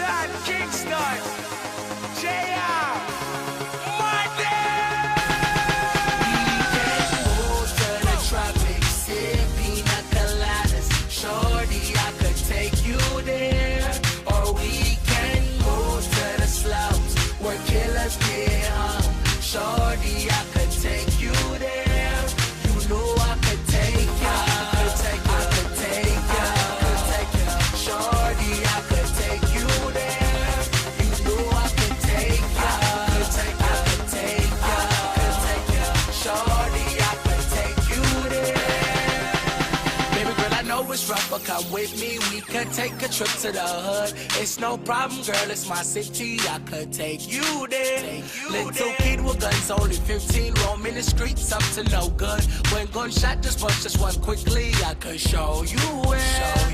Kingston, Kingston, JR, Monday. We can move to the tropics, sip pina coladas. Shorty, I could take you there. Or we can move to the slums where killers get hung. Shorty, I could take you there. You know I could take ya. I could take ya. Shorty, I could take you there. You know I could take ya. I could take ya. Shorty, I could take you there. Baby girl, I know it's rough, but come with me. We could take a trip to the hood. It's no problem, girl. It's my city. I could take you there. Little kid with guns, only 15, roaming the streets up to no good. When gunshot just bust just one quickly, I could show you where.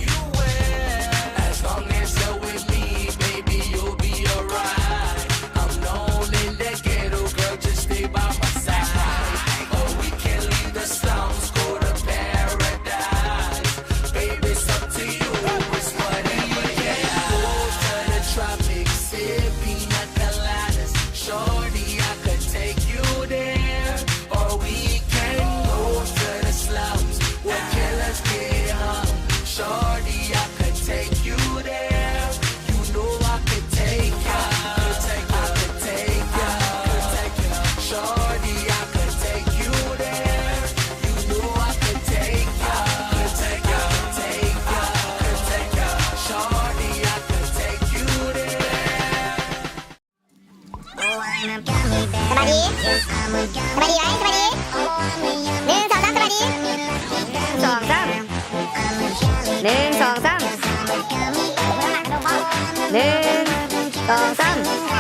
As long as you're with me, baby, you'll be alright. I'm known in the ghetto, girl, just stay by my side. Or we can leave the slums, go to paradise. Baby, it's up to you, it's whatever you can. Go to the tropics, sip pina coladas. Shorty, I could take you there. Or we can go to the slums where killers get hung. Shorty, I could take you there. You know I could take ya. I could take ya. Shorty, I could take you there. You know I could take ya. I could take ya. Shorty, I could take you there. สบายดีสบายดีไหมสบายดีหนึ่งสองสามสบายดีสองสามหนึ่งสองสามหนึ่งสองสาม